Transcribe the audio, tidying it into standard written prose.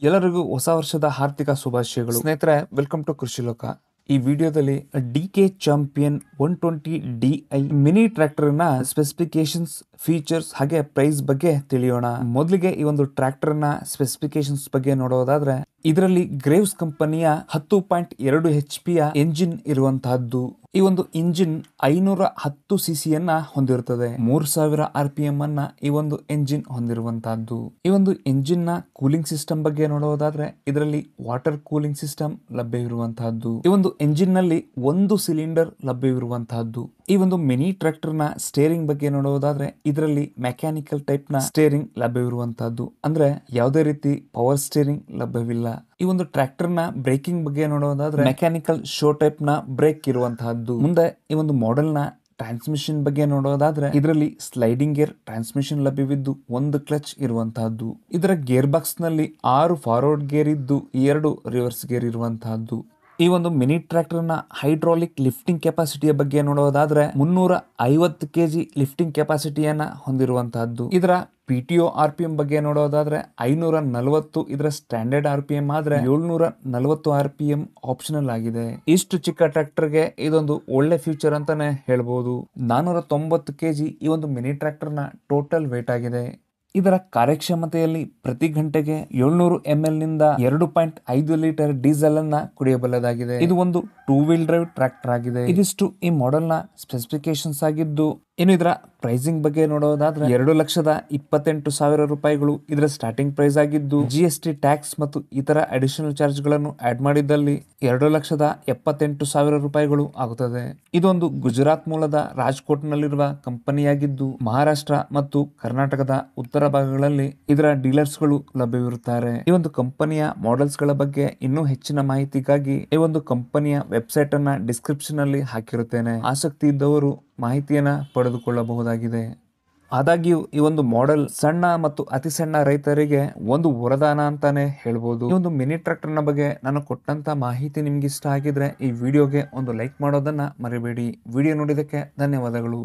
ಎಲ್ಲರಿಗೂ ಹೊಸ ವರ್ಷದ ಹಾರ್ದಿಕ ಶುಭಾಶಯಗಳು. ಸ್ನೇಹಿತರೆ, ವೆಲ್ಕಮ್ ಟು ಕೃಷಿ ಲೋಕ. ಈ ವಿಡಿಯೋದಲ್ಲಿ DK champion 120Di mini tractor ನ ಸ್ಪೆಸಿಫಿಕೇಶನ್ಸ್, ಫೀಚರ್ಸ್ ಹಾಗೆ ಪ್ರೈಸ್ ಬಗ್ಗೆ ತಿಳಿಯೋಣ. ಮೊದಲಿಗೆ ಈ ಒಂದು ಟ್ರ್ಯಾಕ್ಟರ್ ನ ಸ್ಪೆಸಿಫಿಕೇಶನ್ಸ್ ಬಗ್ಗೆ ನೋಡೋದಾದ್ರೆ, ಇದರಲ್ಲಿ ಗ್ರೇವ್ಸ್ ಕಂಪನಿಯ 10.2 HP ಎಂಜಿನ್ ಇರುವಂತಹದ್ದು. ಈ ಒಂದು ಇಂಜಿನ್ 510 cc ಹೊಂದಿರುತ್ತದೆ. 3000 RPM ಅನ್ನ ಈ ಒಂದು ಎಂಜಿನ್ ಹೊಂದಿರುವಂತಹದ್ದು. ಈ ಒಂದು ಎಂಜಿನ್ ನ ಕೂಲಿಂಗ್ ಸಿಸ್ಟಮ್ ಬಗ್ಗೆ ನೋಡೋದಾದ್ರೆ, ಇದರಲ್ಲಿ ವಾಟರ್ ಕೂಲಿಂಗ್ ಸಿಸ್ಟಮ್ ಲಭ್ಯವಿರುವಂತಹದ್ದು. ಈ ಒಂದು ಎಂಜಿನ್ ನಲ್ಲಿ ಒಂದು ಸಿಲಿಂಡರ್ ಲಭ್ಯವಿರುವಂತಹದ್ದು. ಈ ಒಂದು ಮಿನಿ ಟ್ರ್ಯಾಕ್ಟರ್ ನ ಸ್ಟೇರಿಂಗ್ ಬಗ್ಗೆ ನೋಡೋದಾದ್ರೆ, ಇದರಲ್ಲಿ ಮೆಕ್ಯಾನಿಕಲ್ ಟೈಪ್ ನ ಸ್ಟೇರಿಂಗ್ ಲಭ್ಯವಿರುವಂತಹದ್ದು. ಅಂದ್ರೆ ಯಾವುದೇ ರೀತಿ ಪವರ್ ಸ್ಟೇರಿಂಗ್ ಲಭ್ಯವಿಲ್ಲ. ಈ ಒಂದು ಟ್ರ್ಯಾಕ್ಟರ್ ನ ಬ್ರೇಕಿಂಗ್ ಬಗ್ಗೆ ನೋಡೋದಾದ್ರೆ, ಮೆಕ್ಯಾನಿಕಲ್ ಶೋ ಟೈಪ್ ನ ಬ್ರೇಕ್ ಇರುವಂತಹದ್ದು. ಮುಂದೆ ಈ ಒಂದು ಮಾಡೆಲ್ ನ ಟ್ರಾನ್ಸ್ಮಿಷನ್ ಬಗ್ಗೆ ನೋಡೋದಾದ್ರೆ, ಇದರಲ್ಲಿ ಸ್ಲೈಡಿಂಗ್ ಗೇರ್ ಟ್ರಾನ್ಸ್ಮಿಷನ್ ಲಭ್ಯವಿದ್ದು ಒಂದು ಕ್ಲಚ್ ಇರುವಂತಹದ್ದು. ಇದರ ಗೇರ್ ಬಾಕ್ಸ್ ನಲ್ಲಿ 6 ಫಾರ್ವರ್ಡ್ ಗೇರ್ ಇದ್ದು 2 ರಿವರ್ಸ್ ಗೇರ್ ಇರುವಂತಹದ್ದು. ಈ ಒಂದು ಮಿನಿ ಟ್ರ್ಯಾಕ್ಟರ್ ನ ಹೈಡ್ರಾಲಿಕ್ ಲಿಫ್ಟಿಂಗ್ ಕೆಪಾಸಿಟಿಯ ಬಗ್ಗೆ ನೋಡೋದಾದ್ರೆ, 350 kg ಲಿಫ್ಟಿಂಗ್ ಕೆಪಾಸಿಟಿಯನ್ನ ಹೊಂದಿರುವಂತಹದ್ದು. ಇದರ PTO RPM ಬಗ್ಗೆ ನೋಡೋದಾದ್ರೆ 540 ಇದರ ಸ್ಟ್ಯಾಂಡರ್ಡ್ RPM ಆದ್ರೆ 740 RPM ಆಪ್ಷನಲ್ ಆಗಿದೆ. ಇಷ್ಟು ಚಿಕ್ಕ ಟ್ರ್ಯಾಕ್ಟರ್ಗೆ ಇದೊಂದು ಒಳ್ಳೆ ಫ್ಯೂಚರ್ ಅಂತಾನೆ ಹೇಳ್ಬೋದು. 490 kg ಈ ಒಂದು ಮಿನಿ ಟ್ರ್ಯಾಕ್ಟರ್ ನ ಟೋಟಲ್ ವೇಟ್ ಆಗಿದೆ. ಇದರ ಕಾರ್ಯಕ್ಷಮತೆಯಲ್ಲಿ ಪ್ರತಿ ಗಂಟೆಗೆ 700 ml ನಿಂದ 2.5 ಲೀಟರ್ ಡೀಸೆಲ್ ಅನ್ನ ಕುಡಿಯಬಲ್ಲದಾಗಿದೆ. ಇದು ಒಂದು 2 ವೀಲ್ ಡ್ರೈವ್ ಟ್ರ್ಯಾಕ್ಟರ್ ಆಗಿದೆ. ಇದಿಷ್ಟು ಈ ಮಾಡೆಲ್ ನ ಸ್ಪೆಸಿಫಿಕೇಶನ್ಸ್ ಆಗಿದ್ದು, ಇನ್ನು ಇದರ ಪ್ರೈಸಿಂಗ್ ಬಗ್ಗೆ ನೋಡೋದಾದ್ರೆ 2,28,000 ರೂಪಾಯಿಗಳು ಇದರ ಸ್ಟಾರ್ಟಿಂಗ್ ಪ್ರೈಸ್ ಆಗಿದ್ದು, GST ಟ್ಯಾಕ್ಸ್ ಮತ್ತು ಇತರ ಅಡಿಷನಲ್ ಚಾರ್ಜ್ ಗಳನ್ನು ಆಡ್ ಮಾಡಿದ್ದಲ್ಲಿ 2,78,000 ರೂಪಾಯಿಗಳು ಆಗುತ್ತದೆ. ಇದೊಂದು ಗುಜರಾತ್ ಮೂಲದ ರಾಜ್ಕೋಟ್ ನಲ್ಲಿರುವ ಕಂಪನಿಯಾಗಿದ್ದು, ಮಹಾರಾಷ್ಟ್ರ ಮತ್ತು ಕರ್ನಾಟಕದ ಉತ್ತರ ಭಾಗಗಳಲ್ಲಿ ಇದರ ಡೀಲರ್ಸ್ ಗಳು ಲಭ್ಯವಿರುತ್ತಾರೆ. ಈ ಒಂದು ಕಂಪನಿಯ ಮಾಡೆಲ್ಸ್ ಗಳ ಬಗ್ಗೆ ಇನ್ನೂ ಹೆಚ್ಚಿನ ಮಾಹಿತಿಗಾಗಿ ಈ ಒಂದು ಕಂಪನಿಯ ವೆಬ್ಸೈಟ್ ಅನ್ನ ಡಿಸ್ಕ್ರಿಪ್ಷನ್ ಅಲ್ಲಿ ಹಾಕಿರುತ್ತೇನೆ. ಆಸಕ್ತಿ ಇದ್ದವರು ಮಾಹಿತಿಯನ್ನ ಪಡೆದುಕೊಳ್ಳಬಹುದಾಗಿದೆ. ಆದಾಗ್ಯೂ ಈ ಒಂದು ಮಾಡೆಲ್ ಸಣ್ಣ ಮತ್ತು ಅತಿ ಸಣ್ಣ ರೈತರಿಗೆ ಒಂದು ವರದಾನ ಅಂತಾನೆ ಹೇಳ್ಬೋದು. ಈ ಒಂದು ಮಿನಿ ಟ್ರ್ಯಾಕ್ಟರ್ ನ ಬಗ್ಗೆ ನಾನು ಕೊಟ್ಟಂತ ಮಾಹಿತಿ ನಿಮ್ಗೆ ಇಷ್ಟ ಆಗಿದ್ರೆ ಈ ವಿಡಿಯೋಗೆ ಒಂದು ಲೈಕ್ ಮಾಡೋದನ್ನ ಮರಿಬೇಡಿ. ವಿಡಿಯೋ ನೋಡಿದಕ್ಕೆ ಧನ್ಯವಾದಗಳು.